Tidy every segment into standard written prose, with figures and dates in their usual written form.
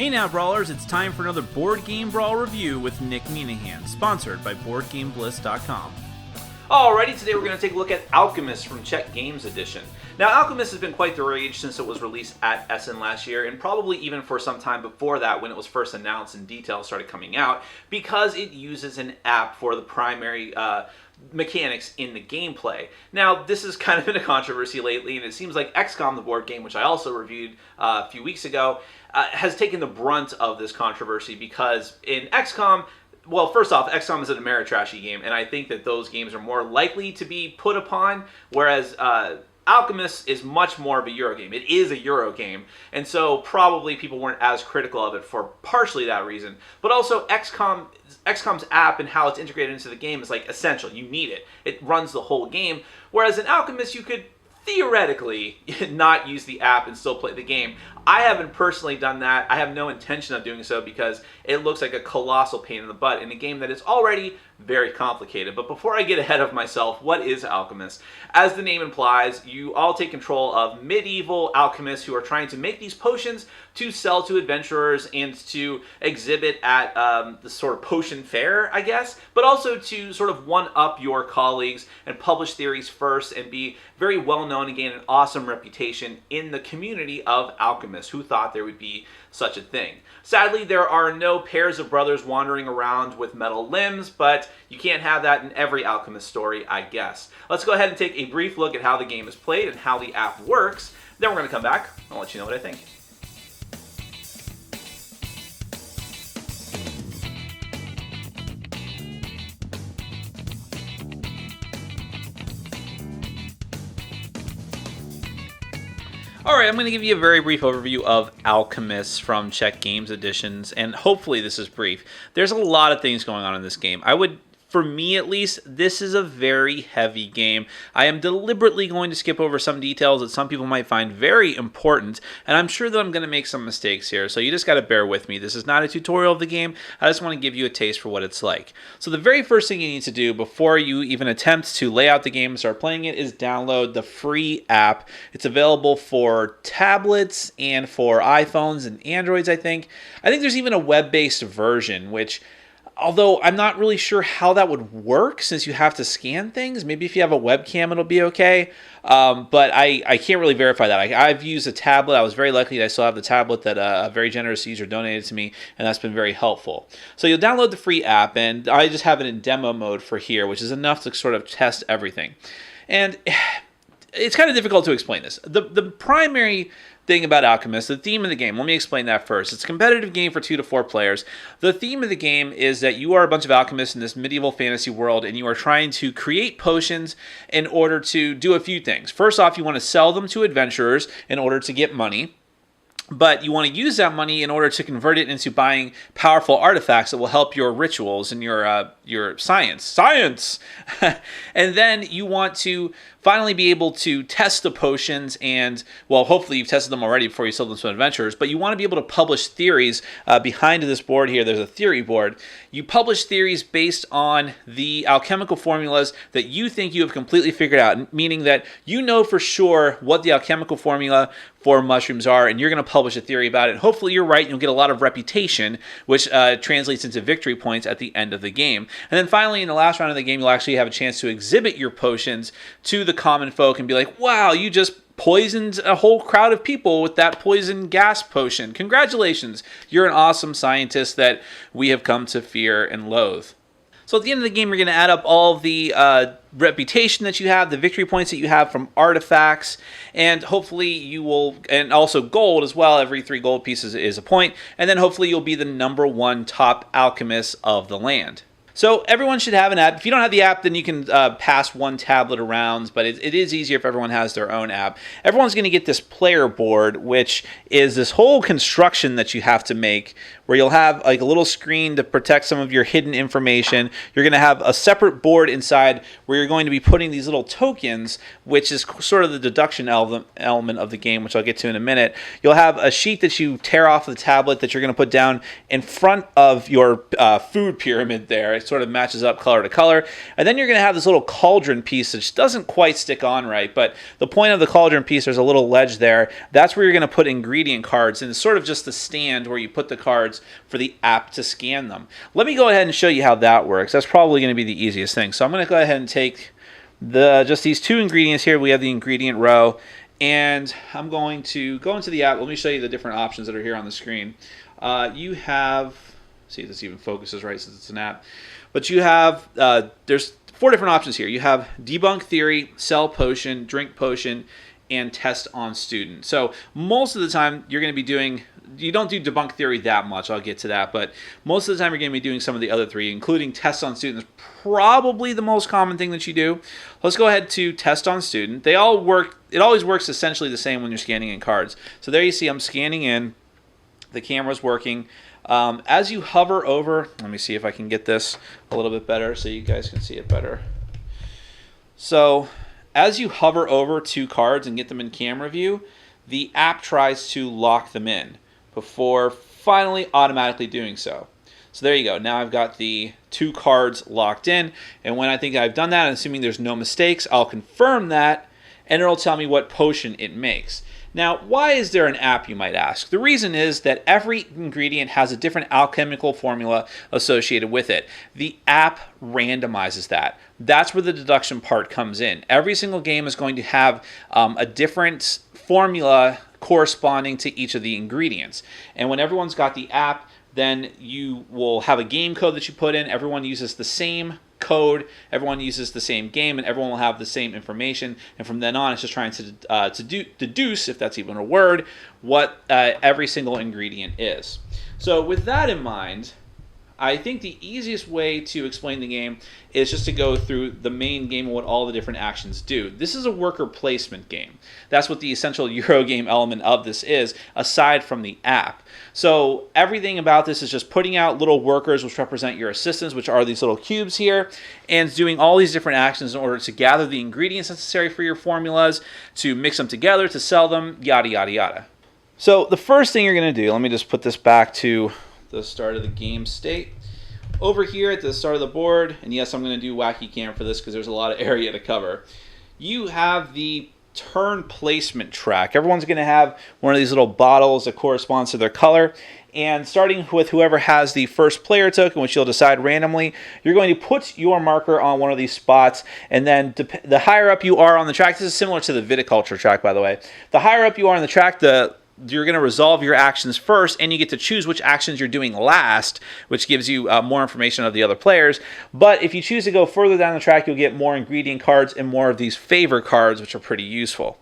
Hey now, Brawlers, it's time for another Board Game Brawl review with Nick Minahan, sponsored by BoardGameBliss.com. Alrighty, today we're going to take a look at Alchemist from Czech Games Edition. Now, Alchemist has been quite the rage since it was released at Essen last year, and probably even for some time before that when it was first announced and details started coming out, because it uses an app for the primary mechanics in the gameplay. Now, this has kind of been a controversy lately, and it seems like XCOM, the board game, which I also reviewed a few weeks ago, has taken the brunt of this controversy because in XCOM, well, first off, XCOM is an Ameritrashy game, and I think that those games are more likely to be put upon, whereas Alchemist is much more of a Euro game. It is a Euro game, and so probably people weren't as critical of it for partially that reason. But also, XCOM's app and how it's integrated into the game is like essential. You need it. It runs the whole game, whereas in Alchemist, you could theoretically not use the app and still play the game. I haven't personally done that. I have no intention of doing so because it looks like a colossal pain in the butt in a game that is already very complicated. But before I get ahead of myself, what is Alchemist? As the name implies, you all take control of medieval alchemists who are trying to make these potions to sell to adventurers and to exhibit at the sort of potion fair, I guess, but also to sort of one-up your colleagues and publish theories first and be very well-known and gain an awesome reputation in the community of alchemists who thought there would be such a thing. Sadly, there are no pairs of brothers wandering around with metal limbs, but you can't have that in every alchemist story, I guess. Let's go ahead and take a brief look at how the game is played and how the app works. Then we're going to come back and I'll let you know what I think. Alright, I'm going to give you a very brief overview of Alchemists from Czech Games Editions, and hopefully this is brief. There's a lot of things going on in this game. For me at least, this is a very heavy game. I am deliberately going to skip over some details that some people might find very important, and I'm sure that I'm going to make some mistakes here, so you just got to bear with me. This is not a tutorial of the game. I just want to give you a taste for what it's like. So the very first thing you need to do before you even attempt to lay out the game and start playing it is download the free app. It's available for tablets and for iPhones and Androids, I think. I think there's even a web-based version, which, although I'm not really sure how that would work since you have to scan things. Maybe if you have a webcam, it'll be okay. But I can't really verify that. I've used a tablet. I was very lucky that I still have the tablet that a very generous user donated to me, and that's been very helpful. So you'll download the free app, and I just have it in demo mode for here, which is enough to sort of test everything. And it's kind of difficult to explain this. The primary thing about Alchemist, the theme of the game, let me explain that first. It's a competitive game for 2 to 4 players. The theme of the game is that you are a bunch of alchemists in this medieval fantasy world, and you are trying to create potions in order to do a few things. First off, you want to sell them to adventurers in order to get money. But you want to use that money in order to convert it into buying powerful artifacts that will help your rituals and your science. And then you want to finally be able to test the potions and, well, hopefully you've tested them already before you sell them to adventurers, but you want to be able to publish theories. Behind this board here, there's a theory board. You publish theories based on the alchemical formulas that you think you have completely figured out, meaning that you know for sure what the alchemical formula for mushrooms are, and you're going to publish a theory about it. And hopefully you're right, and you'll get a lot of reputation, which translates into victory points at the end of the game. And then finally, in the last round of the game, you'll actually have a chance to exhibit your potions to the common folk and be like, wow, you just poisoned a whole crowd of people with that poison gas potion. Congratulations. You're an awesome scientist that we have come to fear and loathe. So at the end of the game, you're going to add up all of the reputation that you have, the victory points that you have from artifacts, and hopefully you will, and also gold as well. Every 3 gold pieces is a point, and then hopefully you'll be the #1 top alchemist of the land. So everyone should have an app. If you don't have the app, then you can pass one tablet around, but it is easier if everyone has their own app. Everyone's going to get this player board, which is this whole construction that you have to make where you'll have like a little screen to protect some of your hidden information. You're going to have a separate board inside where you're going to be putting these little tokens, which is sort of the deduction element of the game, which I'll get to in a minute. You'll have a sheet that you tear off the tablet that you're going to put down in front of your food pyramid there. It sort of matches up color to color. And then you're going to have this little cauldron piece which doesn't quite stick on right, but the point of the cauldron piece, there's a little ledge there. That's where you're going to put ingredient cards, and it's sort of just the stand where you put the cards for the app to scan them. Let me go ahead and show you how that works. That's probably going to be the easiest thing. So I'm going to go ahead and take just these two ingredients here. We have the ingredient row, and I'm going to go into the app. Let me show you the different options that are here on the screen. You have, see if this even focuses right since it's an app, but you have, there's 4 different options here. You have debunk theory, sell potion, drink potion, and test on student. So most of the time you're going to be doing, you don't do debunk theory that much, I'll get to that, but most of the time you're going to be doing some of the other 3, including test on student is probably the most common thing that you do. Let's go ahead to test on student. They all work, it always works essentially the same when you're scanning in cards. So there you see I'm scanning in, the camera's working. As you hover over, let me see if I can get this a little bit better so you guys can see it better. So as you hover over 2 cards and get them in camera view, the app tries to lock them in before finally automatically doing so. So there you go. Now I've got the 2 cards locked in, and when I think I've done that, and assuming there's no mistakes, I'll confirm that, and it'll tell me what potion it makes. Now, why is there an app, you might ask? The reason is that every ingredient has a different alchemical formula associated with it. The app randomizes that. That's where the deduction part comes in. Every single game is going to have a different formula corresponding to each of the ingredients. And when everyone's got the app, then you will have a game code that you put in. Everyone uses the same code, everyone uses the same game, and everyone will have the same information. And from then on, it's just trying to deduce, if that's even a word, what every single ingredient is. So with that in mind, I think the easiest way to explain the game is just to go through the main game and what all the different actions do. This is a worker placement game. That's what the essential Eurogame element of this is, aside from the app. So everything about this is just putting out little workers, which represent your assistants, which are these little cubes here, and doing all these different actions in order to gather the ingredients necessary for your formulas, to mix them together, to sell them, yada, yada, yada. So the first thing you're going to do, let me just put this back to the start of the game state. Over here at the start of the board, and yes, I'm going to do wacky cam for this because there's a lot of area to cover. You have the turn placement track. Everyone's going to have one of these little bottles that corresponds to their color. And starting with whoever has the first player token, which you'll decide randomly, you're going to put your marker on one of these spots, and then the higher up you are on the track, this is similar to the viticulture track, by the way. The higher up you are on the track, you're going to resolve your actions first, and you get to choose which actions you're doing last, which gives you more information of the other players. But if you choose to go further down the track, you'll get more ingredient cards and more of these favor cards, which are pretty useful.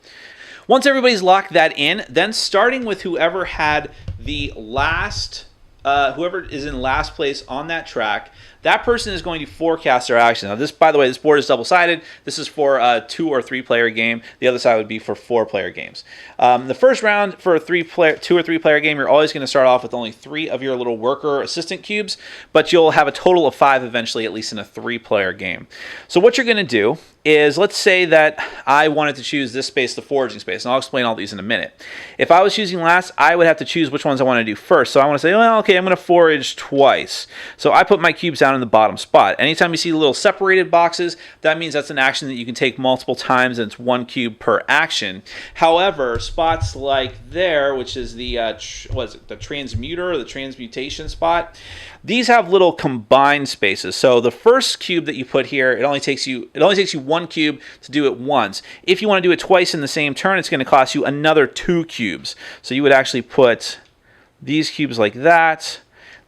Once everybody's locked that in, then starting with whoever had the last, whoever is in last place on that track, that person is going to forecast their action. Now this, by the way, this board is double-sided. This is for a 2 or 3 player game. The other side would be for 4 player games. The first round for a 2 or 3 player game, you're always going to start off with only 3 of your little worker assistant cubes, but you'll have a total of 5 eventually, at least in a 3 player game. So what you're going to do is, let's say that I wanted to choose this space, the foraging space, and I'll explain all these in a minute. If I was choosing last, I would have to choose which ones I want to do first. So I want to say, well, okay, I'm going to forage twice. So I put my cubes down in the bottom spot. Anytime you see little separated boxes, that means that's an action that you can take multiple times, and it's 1 cube per action. However, spots like there, which is the the transmuter or the transmutation spot, these have little combined spaces. So the first cube that you put here, it only takes you 1 cube to do it once. If you want to do it twice in the same turn, it's going to cost you another 2 cubes. So you would actually put these cubes like that.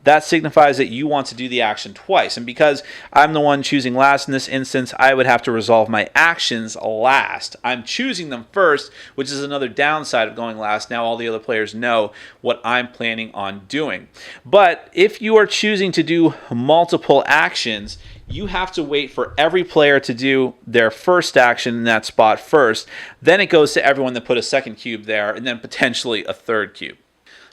That signifies that you want to do the action twice. And because I'm the one choosing last in this instance, I would have to resolve my actions last. I'm choosing them first, which is another downside of going last. Now all the other players know what I'm planning on doing. But if you are choosing to do multiple actions, you have to wait for every player to do their first action in that spot first. Then it goes to everyone that put a second cube there, and then potentially a third cube.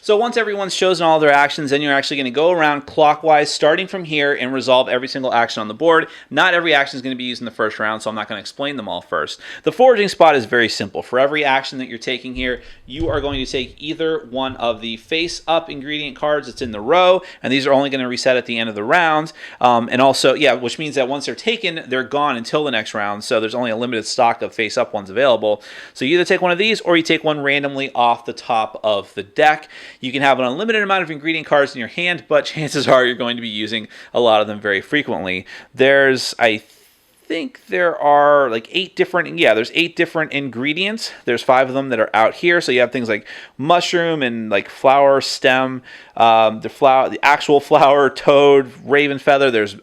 So once everyone's chosen all their actions, then you're actually going to go around clockwise, starting from here, and resolve every single action on the board. Not every action is going to be used in the first round, so I'm not going to explain them all first. The foraging spot is very simple. For every action that you're taking here, you are going to take either one of the face-up ingredient cards that's in the row, and these are only going to reset at the end of the round. And also, yeah, which means that once they're taken, they're gone until the next round, so there's only a limited stock of face-up ones available. So you either take one of these, or you take one randomly off the top of the deck. You can have an unlimited amount of ingredient cards in your hand, but chances are you're going to be using a lot of them very frequently. I think there are like 8 different, there's 8 different ingredients. There's 5 of them that are out here. So you have things like mushroom and like flower stem, the actual flower, toad, raven feather. There's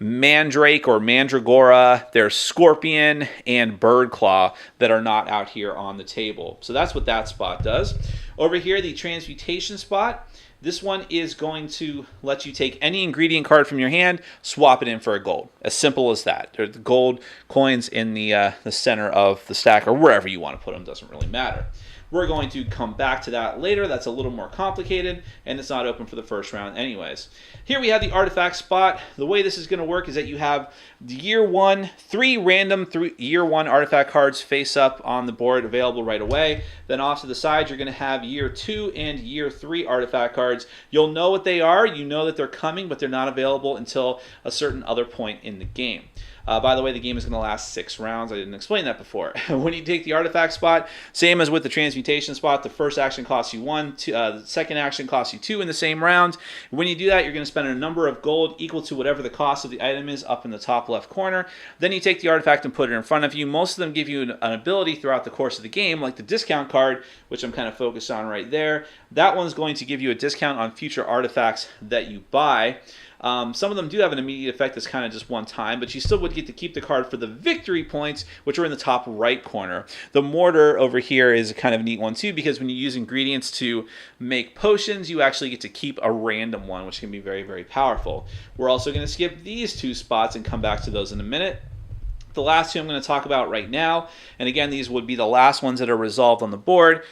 mandrake or mandragora, there's scorpion, and bird claw that are not out here on the table. So that's what that spot does. Over here, the transmutation spot, this one is going to let you take any ingredient card from your hand, swap it in for a gold. As simple as that. There's the gold coins in the center of the stack, or wherever you want to put them, doesn't really matter. We're going to come back to that later. That's a little more complicated, and it's not open for the first round anyways. Here we have the artifact spot. The way this is going to work is that you have the year 1, 3 random year 1 artifact cards face up on the board available right away. Then off to the side, you're going to have year 2 and year 3 artifact cards. You'll know what they are. You know that they're coming, but they're not available until a certain other point in the game. By the way, the game is going to last 6 rounds. I didn't explain that before. When you take the artifact spot, same as with the transmutation spot, the first action costs you 1, the second action costs you 2 in the same round. When you do that, you're going to spend a number of gold equal to whatever the cost of the item is up in the top left corner. Then you take the artifact and put it in front of you. Most of them give you an ability throughout the course of the game, like the discount card, which I'm kind of focused on right there. That one's going to give you a discount on future artifacts that you buy. Some of them do have an immediate effect that's kind of just one time, but you still would get to keep the card for the victory points, which are in the top right corner. The mortar over here is a kind of neat one too, because when you use ingredients to make potions, you actually get to keep a random one, which can be very, very powerful. We're also going to skip these 2 spots and come back to those in a minute. The last 2 I'm going to talk about right now, and again, these would be the last ones that are resolved on the board,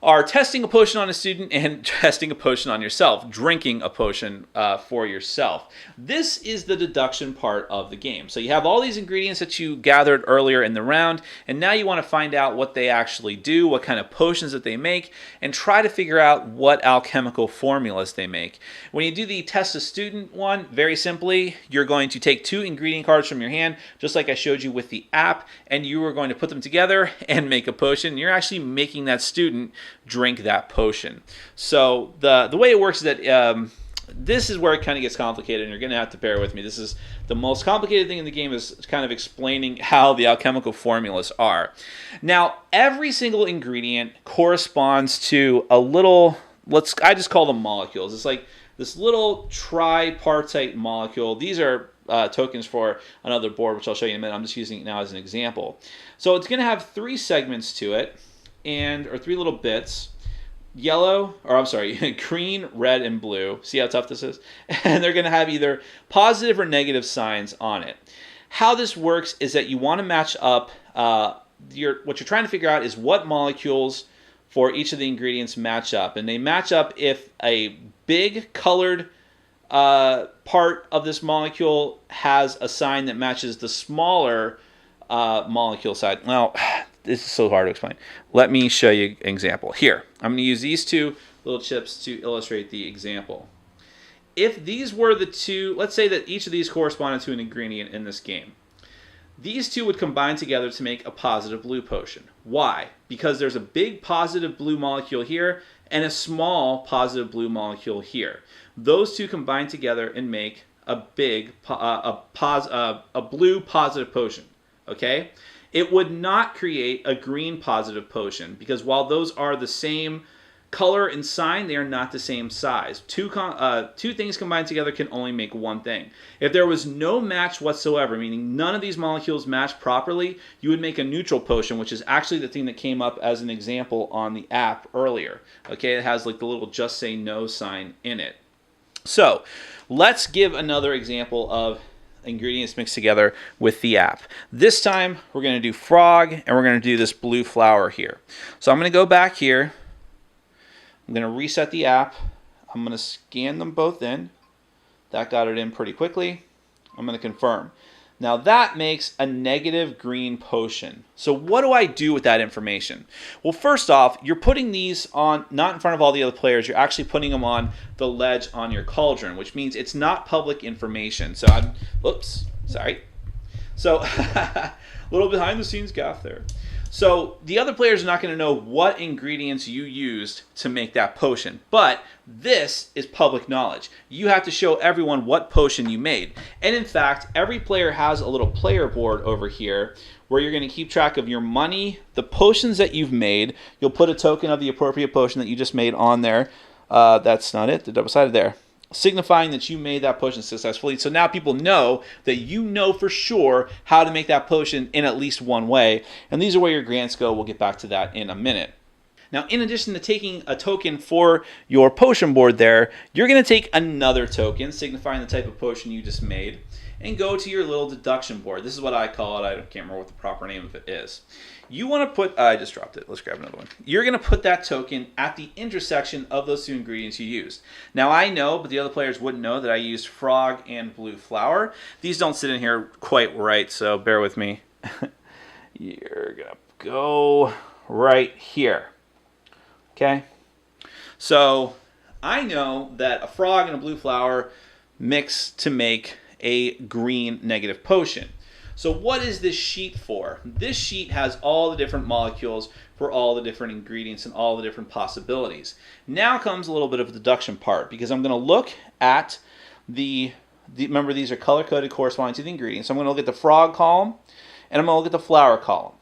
are testing a potion on a student and testing a potion on yourself, drinking a potion for yourself. This is the deduction part of the game. So you have all these ingredients that you gathered earlier in the round, and now you want to find out what they actually do, what kind of potions that they make, and try to figure out what alchemical formulas they make. When you do the test a student one, very simply, you're going to take 2 ingredient cards from your hand, just like I showed you with the app, and you are going to put them together and make a potion. You're actually making that student drink that potion. So the way it works is that this is where it kind of gets complicated, and you're going to have to bear with me. This is the most complicated thing in the game, is kind of explaining how the alchemical formulas are. Now, every single ingredient corresponds to a little, I just call them molecules. It's like this little tripartite molecule. These are tokens for another board, which I'll show you in a minute. I'm just using it now as an example. So it's going to have 3 segments to it, or 3 little bits. Green, red, and blue. See how tough this is? And they're going to have either positive or negative signs on it. How this works is that you want to match up, what you're trying to figure out is what molecules for each of the ingredients match up. And they match up if a big colored part of this molecule has a sign that matches the smaller molecule side. Well, this is so hard to explain. Let me show you an example. Here, I'm going to use these 2 little chips to illustrate the example. If these were the 2, let's say that each of these corresponded to an ingredient in this game. These 2 would combine together to make a positive blue potion. Why? Because there's a big positive blue molecule here and a small positive blue molecule here. Those 2 combine together and make a big a blue positive potion. Okay? It would not create a green positive potion, because while those are the same color and sign, they are not the same size. Two things combined together can only make one thing. If there was no match whatsoever, meaning none of these molecules match properly, you would make a neutral potion, which is actually the thing that came up as an example on the app earlier. Okay, it has like the little just say no sign in it. So let's give another example of ingredients mixed together with the app. This time we're going to do frog, and we're going to do this blue flower here. So I'm going to go back here. I'm going to reset the app. I'm going to scan them both in. That got it in pretty quickly. I'm going to confirm. Now that makes a negative green potion. So what do I do with that information? Well, first off, you're putting these on, not in front of all the other players, you're actually putting them on the ledge on your cauldron, which means it's not public information. So So a little behind the scenes gaff there. So the other players are not going to know what ingredients you used to make that potion, but this is public knowledge. You have to show everyone what potion you made. And in fact, every player has a little player board over here where you're going to keep track of your money, the potions that you've made. You'll put a token of the appropriate potion that you just made on there. That's not it, the double-sided there. Signifying that you made that potion successfully. So now people know that you know for sure how to make that potion in at least one way. And these are where your grants go. We'll get back to that in a minute. Now, in addition to taking a token for your potion board there, you're going to take another token signifying the type of potion you just made and go to your little deduction board. This is what I call it. I can't remember what the proper name of it is. You want to put, I just dropped it. Let's grab another one. You're going to put that token at the intersection of those two ingredients you used. Now I know, but the other players wouldn't know that I used frog and blue flower. These don't sit in here quite right, so bear with me. You're going to go right here. Okay? So I know that a frog and a blue flower mix to make a green negative potion. So what is this sheet for? This sheet has all the different molecules for all the different ingredients and all the different possibilities. Now comes a little bit of a deduction part, because I'm going to look at remember these are color-coded corresponding to the ingredients. So I'm going to look at the frog column and I'm going to look at the flower column.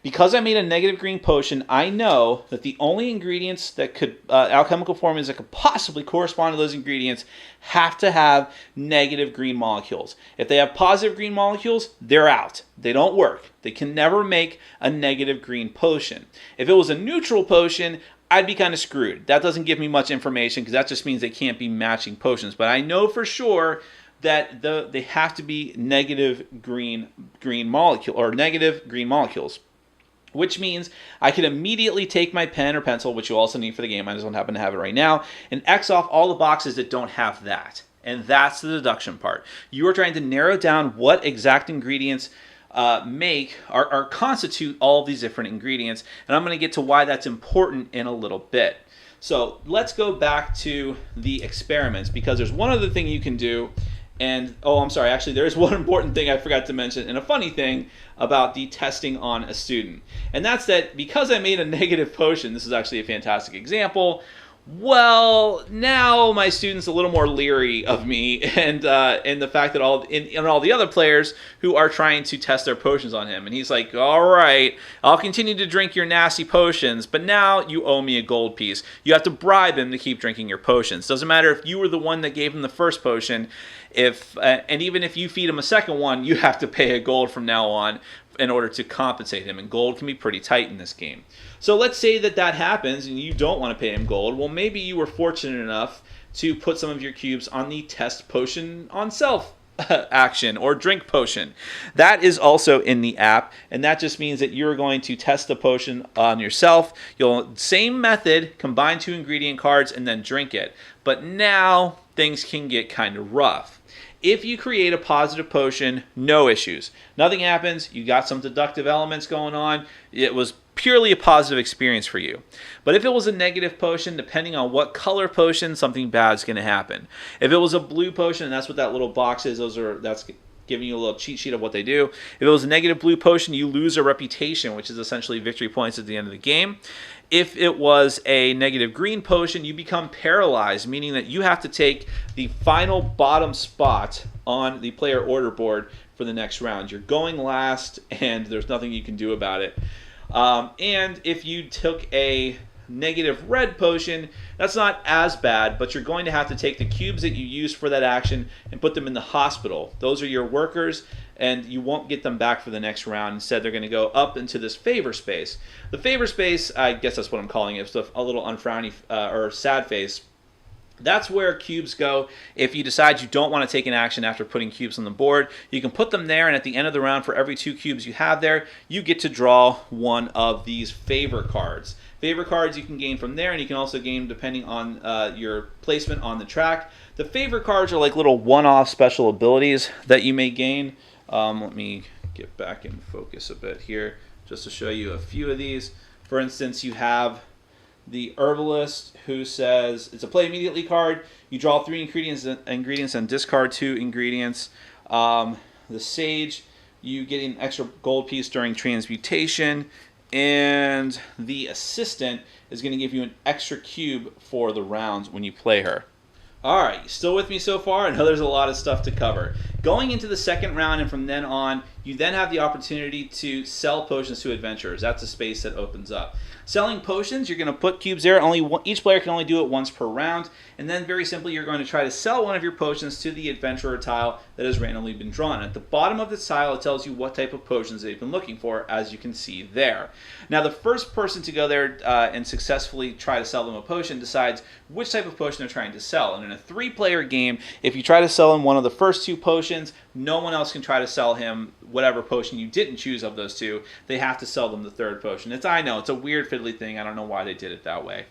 Because I made a negative green potion, I know that the only ingredients that could, alchemical formulas that could possibly correspond to those ingredients have to have negative green molecules. If they have positive green molecules, they're out. They don't work. They can never make a negative green potion. If it was a neutral potion, I'd be kind of screwed. That doesn't give me much information because that just means they can't be matching potions. But I know for sure that they have to be negative green molecule or negative green molecules. Which means I can immediately take my pen or pencil, which you also need for the game, I just don't happen to have it right now, and X off all the boxes that don't have that. And that's the deduction part. You are trying to narrow down what exact ingredients constitute all of these different ingredients, and I'm going to get to why that's important in a little bit. So let's go back to the experiments, because there's one other thing you can do. And, actually there is one important thing I forgot to mention, and a funny thing about the testing on a student. And that's that because I made a negative potion, this is actually a fantastic example, well, now my student's a little more leery of me and the fact that all the other players who are trying to test their potions on him. And he's like, all right, I'll continue to drink your nasty potions, but now you owe me a gold piece. You have to bribe him to keep drinking your potions. Doesn't matter if you were the one that gave him the first potion. And even if you feed him a second one, you have to pay a gold from now on in order to compensate him. And gold can be pretty tight in this game. So let's say that happens and you don't want to pay him gold. Well, maybe you were fortunate enough to put some of your cubes on the test potion on self action or drink potion. That is also in the app, and that just means that you're going to test the potion on yourself. Same method, combine 2 ingredient cards and then drink it. But now things can get kind of rough. If you create a positive potion, no issues. Nothing happens. You got some deductive elements going on. It was purely a positive experience for you. But if it was a negative potion, depending on what color potion, something bad is going to happen. If it was a blue potion, and that's what that little box is, that's giving you a little cheat sheet of what they do. If it was a negative blue potion, you lose a reputation, which is essentially victory points at the end of the game. If it was a negative green potion, you become paralyzed, meaning that you have to take the final bottom spot on the player order board for the next round. You're going last, and there's nothing you can do about it. And if you took a negative red potion, that's not as bad, but you're going to have to take the cubes that you used for that action and put them in the hospital. Those are your workers, and you won't get them back for the next round. Instead, they're going to go up into this favor space. The favor space, I guess that's what I'm calling it, so a little unfrowny or sad face. That's where cubes go. If you decide you don't want to take an action after putting cubes on the board, you can put them there, and at the end of the round, for every 2 cubes you have there, you get to draw one of these favor cards. Favor cards you can gain from there, and you can also gain depending on your placement on the track. The favor cards are like little one-off special abilities that you may gain. Let me get back in focus a bit here just to show you a few of these. For instance, you have the Herbalist, who says it's a play immediately card. You draw 3 ingredients and discard 2 ingredients. The Sage, you get an extra gold piece during Transmutation. And the Assistant is going to give you an extra cube for the rounds when you play her. Alright, you still with me so far? I know there's a lot of stuff to cover. Going into the second round and from then on, you then have the opportunity to sell potions to adventurers. That's a space that opens up. Selling potions, you're going to put cubes there. Each player can only do it once per round. And then very simply, you're going to try to sell one of your potions to the adventurer tile that has randomly been drawn. At the bottom of the tile, it tells you what type of potions they've been looking for, as you can see there. Now, the first person to go there and successfully try to sell them a potion decides which type of potion they're trying to sell. And in a 3-player game, if you try to sell him one of the first 2 potions, no one else can try to sell him whatever potion you didn't choose of those 2. They have to sell them the 3rd potion. I know, it's a weird fiddly thing. I don't know why they did it that way.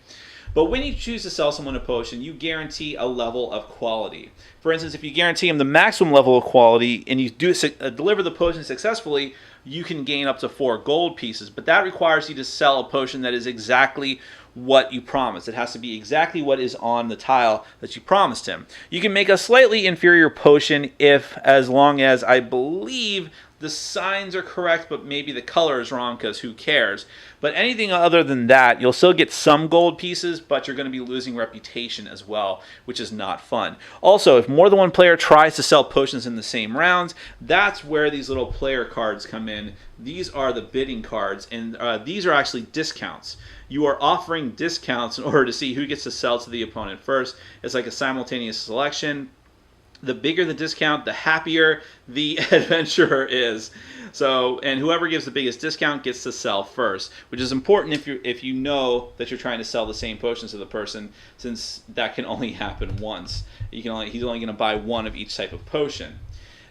But when you choose to sell someone a potion, you guarantee a level of quality. For instance, if you guarantee them the maximum level of quality and you deliver the potion successfully, you can gain up to 4 gold pieces. But that requires you to sell a potion that is exactly what you promised. It has to be exactly what is on the tile that you promised him. You can make a slightly inferior potion as long as I believe the signs are correct, but maybe the color is wrong, because who cares? But anything other than that, you'll still get some gold pieces, but you're going to be losing reputation as well, which is not fun. Also, if more than one player tries to sell potions in the same rounds, that's where these little player cards come in. These are the bidding cards, and these are actually discounts. You are offering discounts in order to see who gets to sell to the opponent first. It's like a simultaneous selection. The bigger the discount, the happier the adventurer is. So, and whoever gives the biggest discount gets to sell first, which is important if you know that you're trying to sell the same potions to the person, since that can only happen once. He's only going to buy one of each type of potion.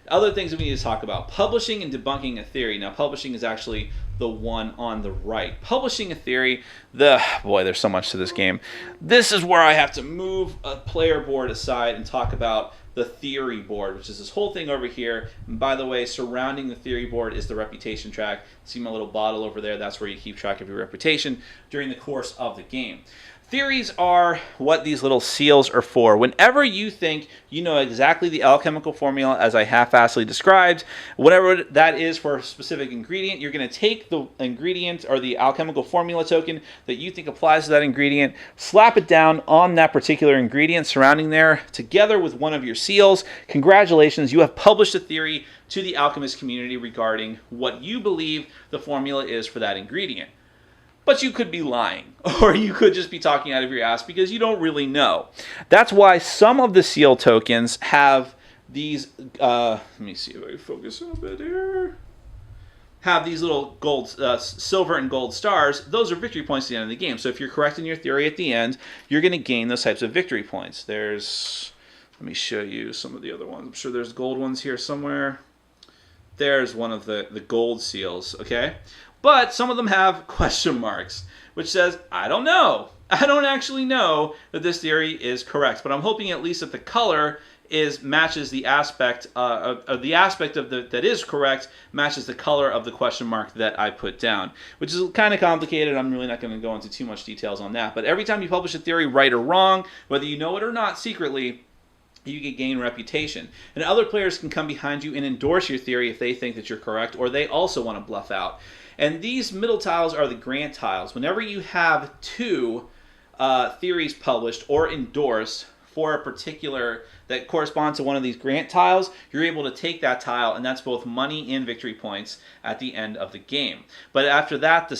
Other things that we need to talk about: publishing and debunking a theory. Now, publishing is actually the one on the right. Publishing a theory, there's so much to this game. This is where I have to move a player board aside and talk about the theory board, which is this whole thing over here. And by the way, surrounding the theory board is the reputation track. See my little bottle over there? That's where you keep track of your reputation during the course of the game. Theories are what these little seals are for. Whenever you think you know exactly the alchemical formula, as I half-assedly described, whatever that is for a specific ingredient, you're going to take the ingredient or the alchemical formula token that you think applies to that ingredient, slap it down on that particular ingredient surrounding there, together with one of your seals. Congratulations, you have published a theory to the alchemist community regarding what you believe the formula is for that ingredient. But you could be lying, or you could just be talking out of your ass because you don't really know. That's why some of the seal tokens have these, let me see if I can focus a bit here, have these little gold, silver and gold stars. Those are victory points at the end of the game. So if you're correct in your theory at the end, you're going to gain those types of victory points. Let me show you some of the other ones. I'm sure there's gold ones here somewhere. There's one of the gold seals, okay? But some of them have question marks, which says, I don't know. I don't actually know that this theory is correct, but I'm hoping at least that the color matches the aspect of the aspect of that is correct matches the color of the question mark that I put down, which is kind of complicated. I'm really not going to go into too much details on that. But every time you publish a theory, right or wrong, whether you know it or not secretly, you can gain reputation. And other players can come behind you and endorse your theory if they think that you're correct, or they also want to bluff out. And these middle tiles are the grant tiles. Whenever you have 2 theories published or endorsed for a particular that correspond to one of these grant tiles, you're able to take that tile, and that's both money and victory points at the end of the game. But after that,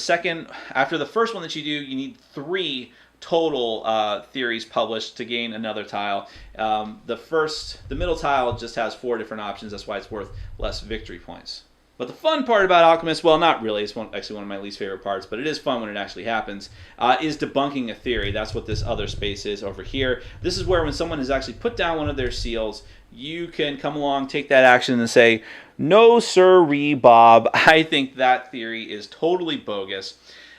after the first one that you do, you need 3 total theories published to gain another tile. The middle tile just has 4 different options. That's why it's worth less victory points. But the fun part about Alchemist, well, not really, it's actually one of my least favorite parts, but it is fun when it actually happens, is debunking a theory. That's what this other space is over here. This is where when someone has actually put down one of their seals, you can come along, take that action, and say, no sirree, Bob, I think that theory is totally bogus.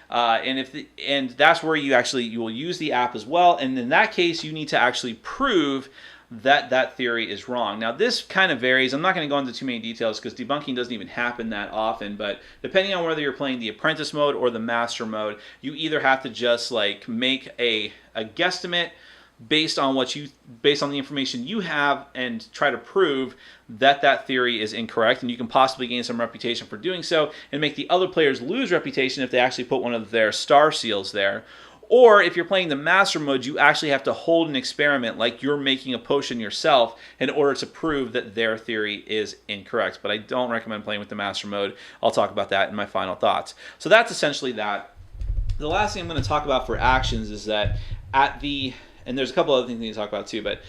And that's where you will use the app as well. And in that case, you need to actually prove that theory is wrong. Now, this kind of varies. I'm not going to go into too many details because debunking doesn't even happen that often, but depending on whether you're playing the apprentice mode or the master mode, you either have to just like make a guesstimate based on the information you have and try to prove that theory is incorrect, and you can possibly gain some reputation for doing so and make the other players lose reputation if they actually put one of their star seals there. Or if you're playing the master mode, you actually have to hold an experiment like you're making a potion yourself in order to prove that their theory is incorrect. But I don't recommend playing with the master mode. I'll talk about that in my final thoughts. So that's essentially that. The last thing I'm going to talk about for actions is that and there's a couple other things we need to talk about too, but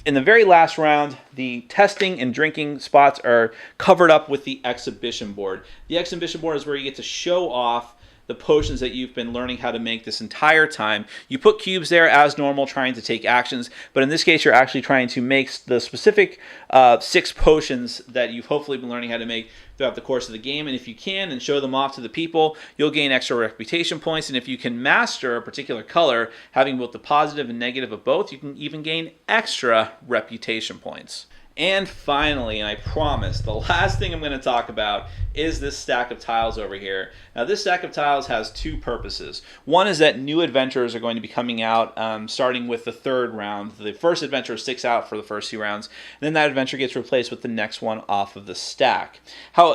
in the very last round, the testing and drinking spots are covered up with the exhibition board. The exhibition board is where you get to show off the potions that you've been learning how to make this entire time. You put cubes there as normal, trying to take actions, but in this case, you're actually trying to make the specific 6 potions that you've hopefully been learning how to make throughout the course of the game. And if you can and show them off to the people, you'll gain extra reputation points. And if you can master a particular color, having both the positive and negative of both, you can even gain extra reputation points. And finally, and I promise, the last thing I'm going to talk about is this stack of tiles over here. Now, this stack of tiles has 2 purposes. One is that new adventures are going to be coming out starting with the 3rd round. The first adventure sticks out for the first 2 rounds, and then that adventure gets replaced with the next one off of the stack.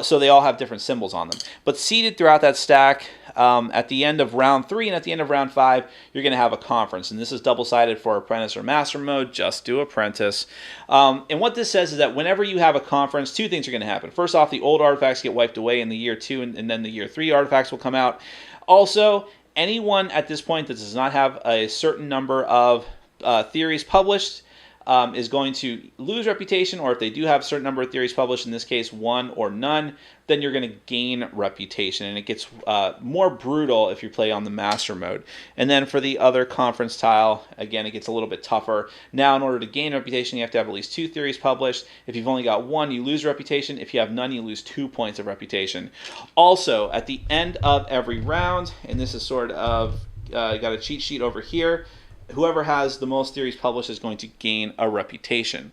So they all have different symbols on them. But seated throughout that stack, at the end of round 3 and at the end of round 5, you're going to have a conference. And this is double-sided for apprentice or master mode. Just do apprentice. And what this says is that whenever you have a conference, 2 things are going to happen. First off, the old artifacts get wiped away in the year 2, and then the year 3 artifacts will come out. Also, anyone at this point that does not have a certain number of theories published is going to lose reputation, or if they do have a certain number of theories published, in this case 1 or none, then you're going to gain reputation, and it gets more brutal if you play on the master mode. And then for the other conference tile, again, it gets a little bit tougher. Now, in order to gain reputation, you have to have at least 2 theories published. If you've only got 1, you lose reputation. If you have none, you lose 2 points of reputation. Also, at the end of every round, and this is sort of, you got a cheat sheet over here, whoever has the most theories published is going to gain a reputation.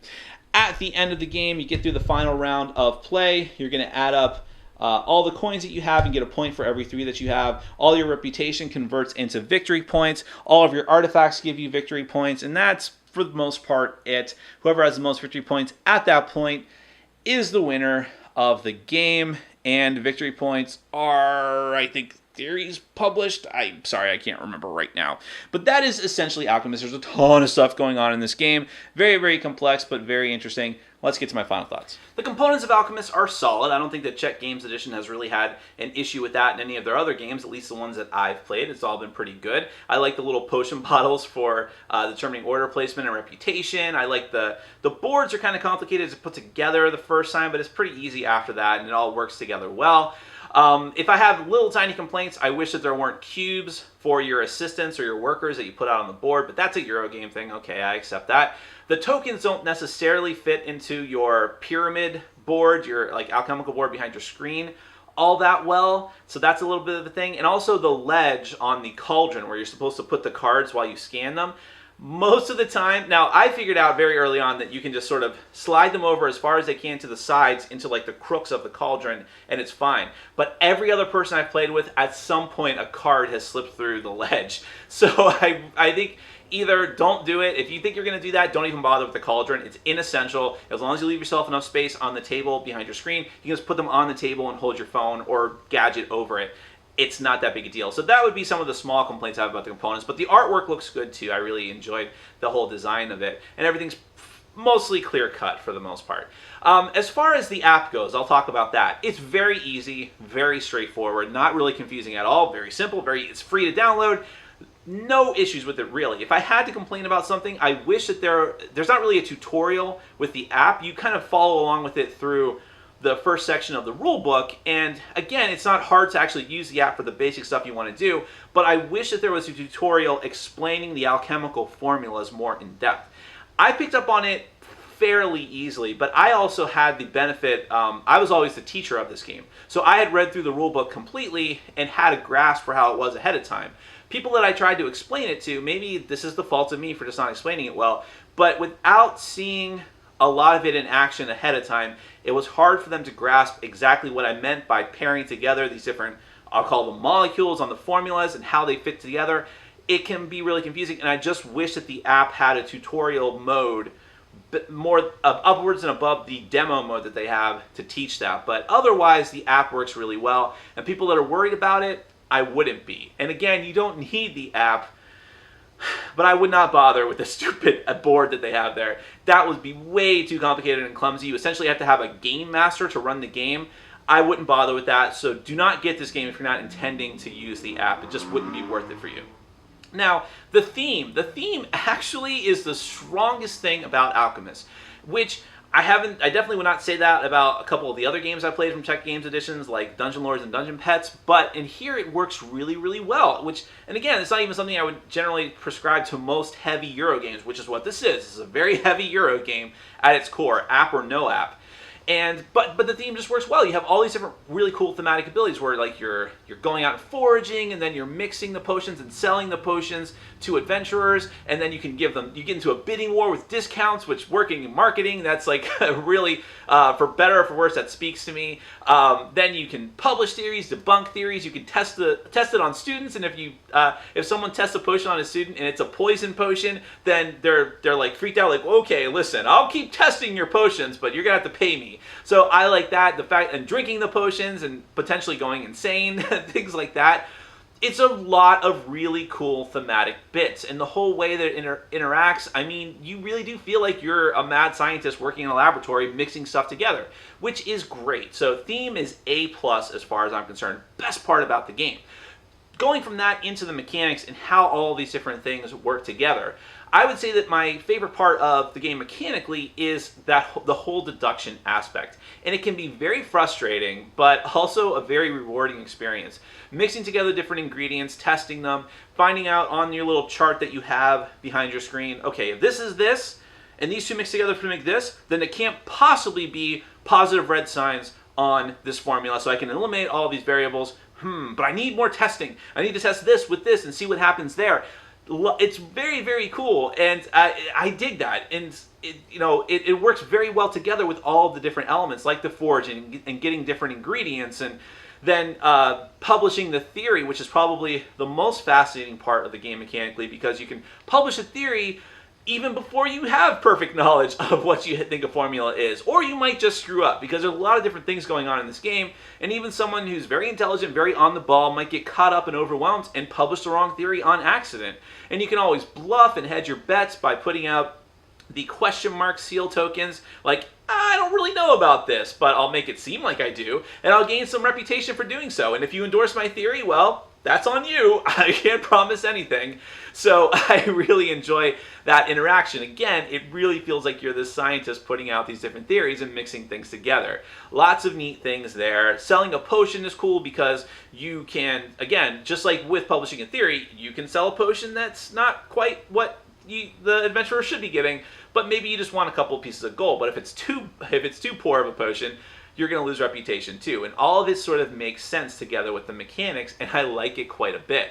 At the end of the game, you get through the final round of play. You're going to add up all the coins that you have and get a point for every 3 that you have. All your reputation converts into victory points. All of your artifacts give you victory points, and that's, for the most part, it. Whoever has the most victory points at that point is the winner of the game, and victory points are, I think, theories published. I'm sorry, I can't remember right now. But that is essentially Alchemist. There's a ton of stuff going on in this game. Very, very complex, but very interesting. Let's get to my final thoughts. The components of Alchemist are solid. I don't think that Czech Games Edition has really had an issue with that in any of their other games, at least the ones that I've played. It's all been pretty good. I like the little potion bottles for determining order placement and reputation. I like the boards are kind of complicated to put together the first time, but it's pretty easy after that, and it all works together well. If I have little tiny complaints, I wish that there weren't cubes for your assistants or your workers that you put out on the board, but that's a Eurogame thing. Okay, I accept that. The tokens don't necessarily fit into your pyramid board, your like alchemical board behind your screen all that well, so that's a little bit of a thing. And also the ledge on the cauldron where you're supposed to put the cards while you scan them. Most of the time, now I figured out very early on that you can just sort of slide them over as far as they can to the sides into like the crooks of the cauldron, and it's fine. But every other person I've played with, at some point a card has slipped through the ledge. So I think either don't do it. If you think you're going to do that, don't even bother with the cauldron. It's inessential. As long as you leave yourself enough space on the table behind your screen, you can just put them on the table and hold your phone or gadget over it. It's not that big a deal. So that would be some of the small complaints I have about the components. But the artwork looks good too. I really enjoyed the whole design of it. And everything's mostly clear cut for the most part. As far as the app goes, I'll talk about that. It's very easy, very straightforward, not really confusing at all, very simple, it's free to download. No issues with it, really. If I had to complain about something, I wish that there's not really a tutorial with the app. You kind of follow along with it through the first section of the rule book, and again, it's not hard to actually use the app for the basic stuff you want to do, but I wish that there was a tutorial explaining the alchemical formulas more in depth. I picked up on it fairly easily, but I also had the benefit, I was always the teacher of this game. So I had read through the rulebook completely and had a grasp for how it was ahead of time. People that I tried to explain it to, maybe this is the fault of me for just not explaining it well, but without seeing a lot of it in action ahead of time, it was hard for them to grasp exactly what I meant by pairing together these different, I'll call them molecules on the formulas and how they fit together. It can be really confusing, and I just wish that the app had a tutorial mode, but more upwards and above the demo mode that they have to teach that. But otherwise, the app works really well, and people that are worried about it, I wouldn't be. And again, you don't need the app, but I would not bother with the stupid board that they have there. That would be way too complicated and clumsy. You essentially have to have a game master to run the game. I wouldn't bother with that, so do not get this game if you're not intending to use the app. It just wouldn't be worth it for you. Now, the theme actually is the strongest thing about Alchemist, which I definitely would not say that about a couple of the other games I played from Czech Games Editions, like Dungeon Lords and Dungeon Pets, but in here it works really, really well, and again, it's not even something I would generally prescribe to most heavy Euro games, which is what this is. This is a very heavy Euro game at its core, app or no app. But the theme just works well. You have all these different really cool thematic abilities where like you're going out and foraging, and then you're mixing the potions and selling the potions to adventurers, and then you get into a bidding war with discounts, which working in marketing, that's like really for better or for worse, that speaks to me. Then you can publish theories, debunk theories. You can test it on students, and if someone tests a potion on a student and it's a poison potion, then they're like freaked out, like, okay, listen, I'll keep testing your potions, but you're gonna have to pay me. So I like that, the fact, and drinking the potions and potentially going insane, things like that. It's a lot of really cool thematic bits, and the whole way that it interacts, I mean, you really do feel like you're a mad scientist working in a laboratory mixing stuff together, which is great. So theme is A+ as far as I'm concerned. Best part about the game. Going from that into the mechanics and how all these different things work together, I would say that my favorite part of the game mechanically is the whole deduction aspect. And it can be very frustrating, but also a very rewarding experience. Mixing together different ingredients, testing them, finding out on your little chart that you have behind your screen, okay, if this is this, and these two mix together to make this, then it can't possibly be positive red signs on this formula, so I can eliminate all of these variables. But I need more testing. I need to test this with this and see what happens there. It's very, very cool, and I dig that. And it works very well together with all of the different elements, like the foraging and getting different ingredients, and then publishing the theory, which is probably the most fascinating part of the game mechanically, because you can publish a theory even before you have perfect knowledge of what you think a formula is. Or you might just screw up, because there's a lot of different things going on in this game, and even someone who's very intelligent, very on the ball, might get caught up and overwhelmed and publish the wrong theory on accident. And you can always bluff and hedge your bets by putting out the question mark seal tokens, like, I don't really know about this, but I'll make it seem like I do, and I'll gain some reputation for doing so. And if you endorse my theory, well, that's on you. I can't promise anything. So I really enjoy that interaction. Again, it really feels like you're this scientist putting out these different theories and mixing things together. Lots of neat things there. Selling a potion is cool because you can, again, just like with publishing a theory, you can sell a potion that's not quite what the adventurer should be getting, but maybe you just want a couple pieces of gold. But if it's too poor of a potion, you're going to lose reputation too. And all of it sort of makes sense together with the mechanics, and I like it quite a bit.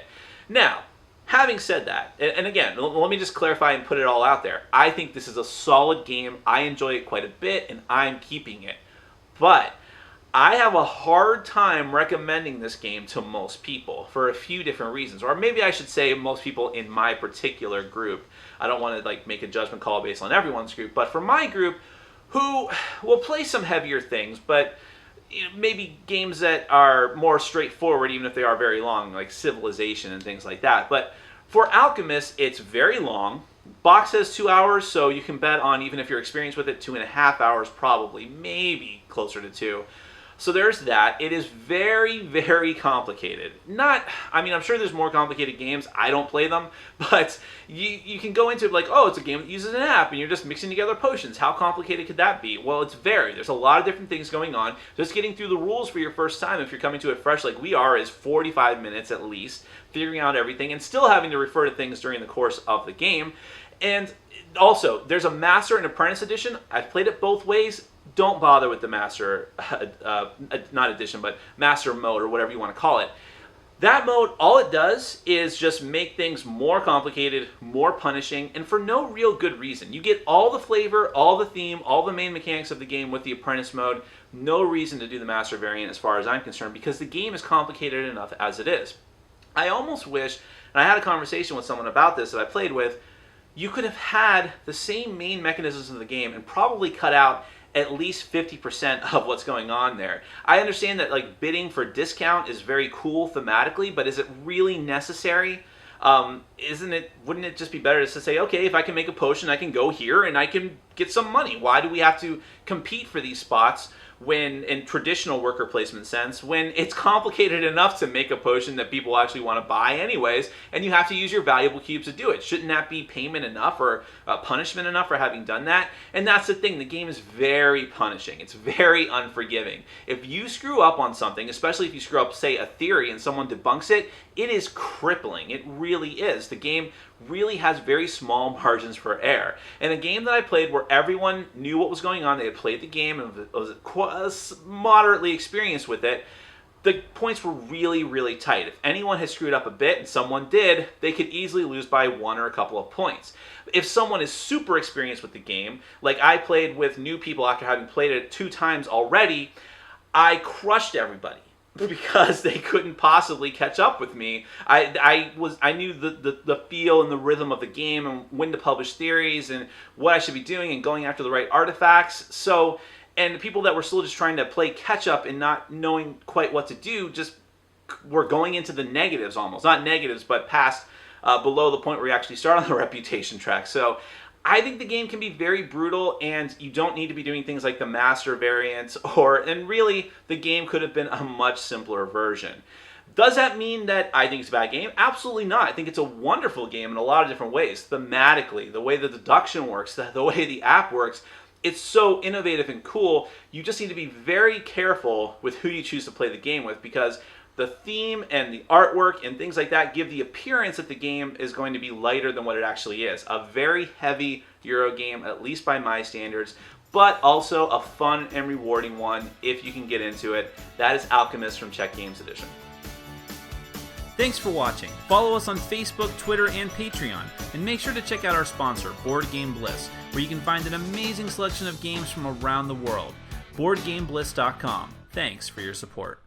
Now, having said that, and again, let me just clarify and put it all out there. I think this is a solid game. I enjoy it quite a bit, and I'm keeping it. But I have a hard time recommending this game to most people for a few different reasons. Or maybe I should say most people in my particular group. I don't want to make a judgment call based on everyone's group, but for my group, who will play some heavier things, but maybe games that are more straightforward, even if they are very long, like Civilization and things like that. But for Alchemist, it's very long. Box has 2 hours, so you can bet on, even if you're experienced with it, 2.5 hours probably, maybe closer to 2. So there's that. It is very, very complicated. I'm sure there's more complicated games. I don't play them, but you can go into it like, oh, it's a game that uses an app, and you're just mixing together potions. How complicated could that be? Well, it's there's a lot of different things going on. Just getting through the rules for your first time, if you're coming to it fresh like we are, is 45 minutes at least, figuring out everything, and still having to refer to things during the course of the game. And Also, there's a Master and Apprentice edition. I've played it both ways. Don't bother with the Master, not edition, but Master mode or whatever you want to call it. That mode, all it does is just make things more complicated, more punishing, and for no real good reason. You get all the flavor, all the theme, all the main mechanics of the game with the Apprentice mode. No reason to do the Master variant as far as I'm concerned, because the game is complicated enough as it is. I almost wish, and I had a conversation with someone about this that I played with, you could have had the same main mechanisms of the game and probably cut out at least 50% of what's going on there. I understand that like bidding for discount is very cool thematically, but is it really necessary? Wouldn't it just be better just to say, okay, if I can make a potion, I can go here and I can get some money. Why do we have to compete for these spots when, in traditional worker placement sense, when it's complicated enough to make a potion that people actually want to buy anyways, and you have to use your valuable cubes to do it? Shouldn't that be payment enough or punishment enough for having done that? And that's the thing, the game is very punishing. It's very unforgiving. If you screw up on something, especially if you screw up, say, a theory and someone debunks it, it is crippling. It really is. The game really has very small margins for error. And a game that I played where everyone knew what was going on, they had played the game and was moderately experienced with it, the points were really, really tight. If anyone had screwed up a bit, and someone did, they could easily lose by 1 or a couple of points. If someone is super experienced with the game, like I played with new people after having played it 2 times already, I crushed everybody because they couldn't possibly catch up with me. I knew the feel and the rhythm of the game and when to publish theories and what I should be doing and going after the right artifacts. So, and the people that were still just trying to play catch up and not knowing quite what to do just were going into the negatives almost. Not negatives, but past below the point where you actually start on the reputation track. So I think the game can be very brutal, and you don't need to be doing things like the Master variant, and really, the game could have been a much simpler version. Does that mean that I think it's a bad game? Absolutely not. I think it's a wonderful game in a lot of different ways. Thematically, the way the deduction works, the way the app works, it's so innovative and cool. You just need to be very careful with who you choose to play the game with, because the theme and the artwork and things like that give the appearance that the game is going to be lighter than what it actually is. A very heavy Euro game, at least by my standards, but also a fun and rewarding one if you can get into it. That is Alchemist from Czech Games Edition. Thanks for watching. Follow us on Facebook, Twitter, and Patreon. And make sure to check out our sponsor, Board Game Bliss, where you can find an amazing selection of games from around the world. BoardGameBliss.com. Thanks for your support.